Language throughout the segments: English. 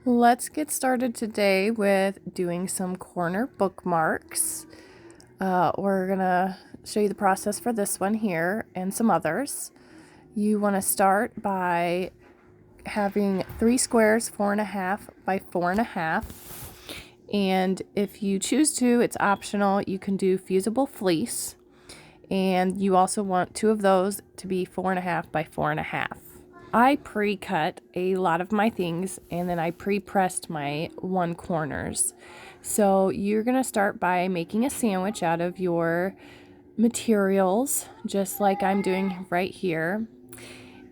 Let's get started today with doing some corner bookmarks. We're going to show you the process for this one here and some others. You want to start by having 3 squares 4.5 by 4.5. And if you choose to, it's optional. You can do fusible fleece. And you also want 2 of those to be 4.5 by 4.5. I pre-cut a lot of my things and then I pre-pressed my one corners. So you're going to start by making a sandwich out of your materials, just like I'm doing right here.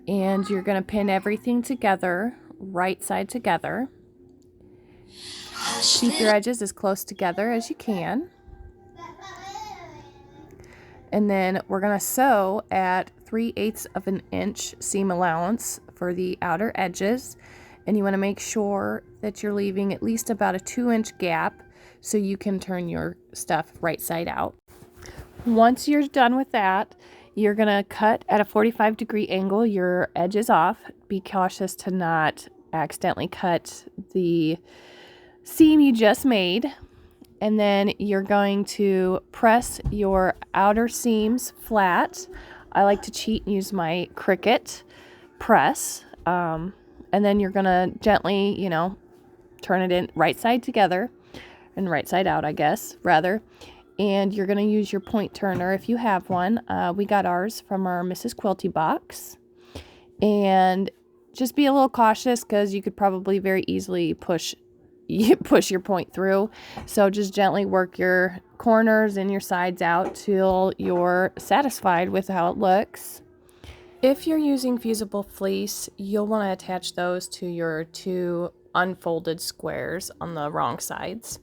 And you're going to pin everything together, right side together. Keep your edges as close together as you can. And then we're going to sew at 3/8 of an inch seam allowance for the outer edges. And you want to make sure that you're leaving at least about a 2-inch gap so you can turn your stuff right side out. Once you're done with that, you're going to cut at a 45-degree angle your edges off. Be cautious to not accidentally cut the seam you just made. And then you're going to press your outer seams flat. I like to cheat and use my Cricut press. And then you're going to gently, turn it in right side together and right side out, I guess, rather. And you're going to use your point turner if you have one. We got ours from our Mrs. Quilty box. And just be a little cautious because you could probably very easily push your point through. So just gently work your corners and your sides out till you're satisfied with how it looks. If you're using fusible fleece, you'll want to attach those to your 2 unfolded squares on the wrong sides.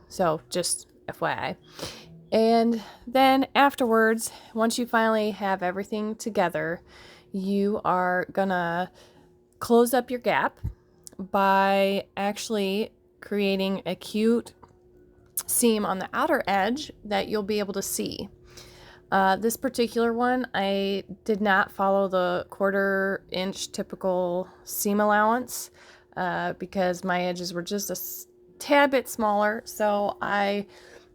So just FYI. And then afterwards, once you finally have everything together, you are gonna close up your gap by actually creating a cute seam on the outer edge that you'll be able to see. This particular one, I did not follow the 1/4 inch typical seam allowance because my edges were just a tad bit smaller, so I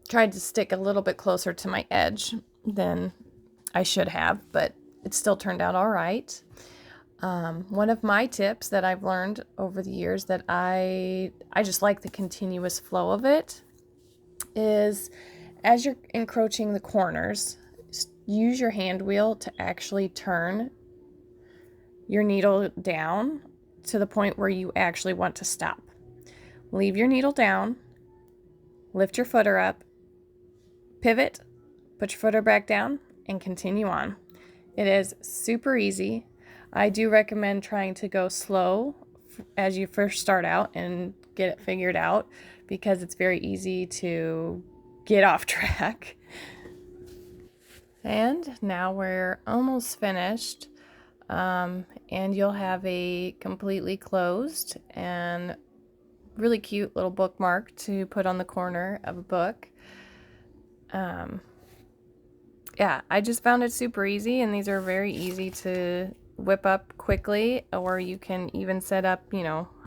tried to stick a little bit closer to my edge than I should have, but it still turned out all right. One of my tips that I've learned over the years that I just like the continuous flow of it is as you're encroaching the corners, use your hand wheel to actually turn your needle down to the point where you actually want to stop. Leave your needle down, lift your footer up, pivot, put your footer back down, and continue on. It is super easy. I do recommend trying to go slow as you first start out and get it figured out because it's very easy to get off track. And now we're almost finished, and you'll have a completely closed and really cute little bookmark to put on the corner of a book. Yeah, I just found it super easy, and these are very easy to whip up quickly, or you can even set up,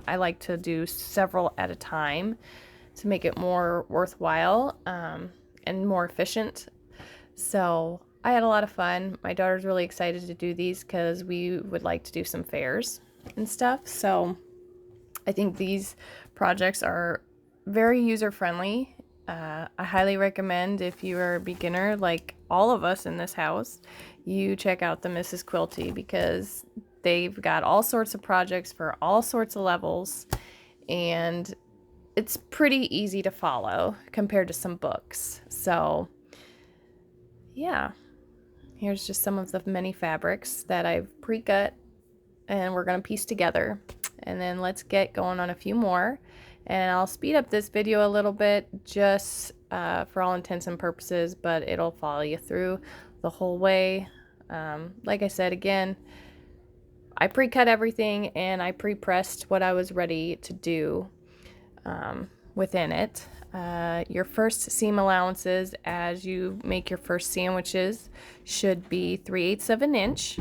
I like to do several at a time to make it more worthwhile and more efficient. So I had a lot of fun. My daughter's really excited to do these because we would like to do some fairs and stuff. So I think these projects are very user-friendly. I highly recommend if you are a beginner like all of us in this house, you check out the Mrs. Quilty because they've got all sorts of projects for all sorts of levels, and it's pretty easy to follow compared to some books. So yeah, here's just some of the many fabrics that I've pre-cut and we're going to piece together. And then let's get going on a few more. And I'll speed up this video a little bit just for all intents and purposes, but it'll follow you through the whole way. Like I said, again, I pre-cut everything and I pre-pressed what I was ready to do within it. Your first seam allowances as you make your first sandwiches should be 3/8 of an inch,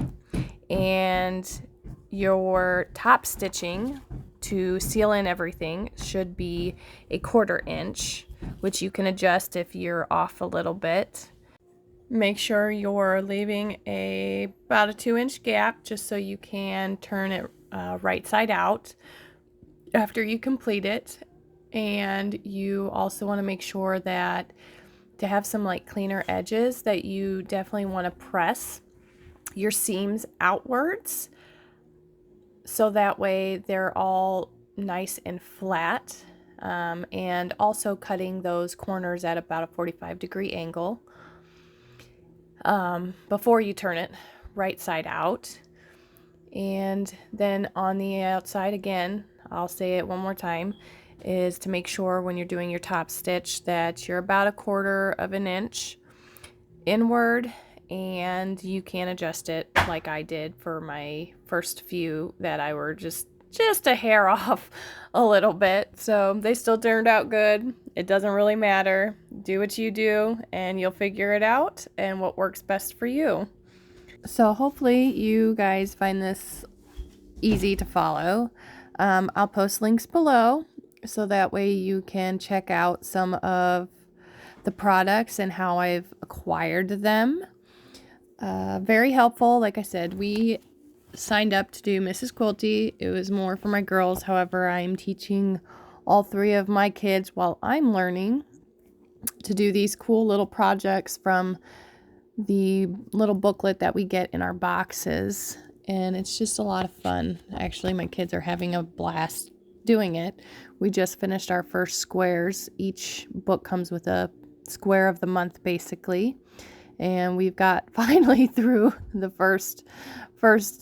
and your top stitching to seal in everything should be a 1/4 inch, which you can adjust if you're off a little bit. Make sure you're leaving about a 2-inch gap just so you can turn it right side out after you complete it. And you also want to make sure that to have some like cleaner edges, that you definitely want to press your seams outwards so that way they're all nice and flat, and also cutting those corners at about a 45-degree angle before you turn it right side out. And then on the outside, again, I'll say it one more time, is to make sure when you're doing your top stitch that you're about a 1/4 inch inward, and you can adjust it like I did for my first few that I were just a hair off a little bit. So they still turned out good. It doesn't really matter. Do what you do and you'll figure it out and what works best for you. So hopefully you guys find this easy to follow. I'll post links below so that way you can check out some of the products and how I've acquired them. Very helpful. Like I said, we signed up to do Mrs. Quilty. It was more for my girls. However, I'm teaching all 3 of my kids while I'm learning to do these cool little projects from the little booklet that we get in our boxes. And it's just a lot of fun. Actually, my kids are having a blast doing it. We just finished our first squares. Each book comes with a square of the month, basically. And we've got finally through the first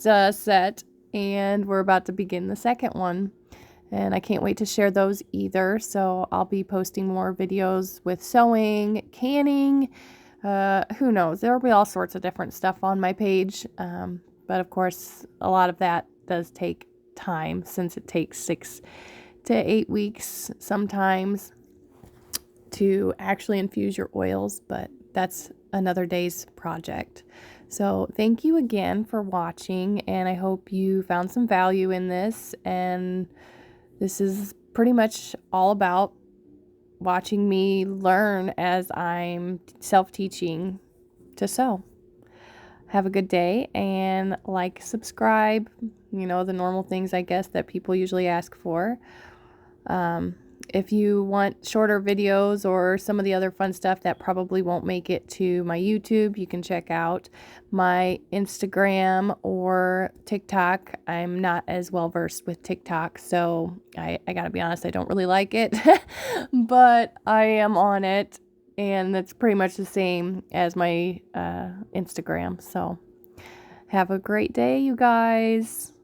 set, and we're about to begin the second one. And I can't wait to share those either. So I'll be posting more videos with sewing, canning, who knows? There will be all sorts of different stuff on my page. But of course, a lot of that does take time, since it takes 6 to 8 weeks sometimes to actually infuse your oils, but that's another day's project. So thank you again for watching, and I hope you found some value in this. And this is pretty much all about watching me learn as I'm self-teaching to sew. Have a good day, and like, subscribe, you know, the normal things I guess that people usually ask for. If you want shorter videos or some of the other fun stuff that probably won't make it to my YouTube, you can check out my Instagram or TikTok. I'm not as well versed with TikTok, so I gotta be honest, I don't really like it, but I am on it, and that's pretty much the same as my Instagram. So have a great day, you guys.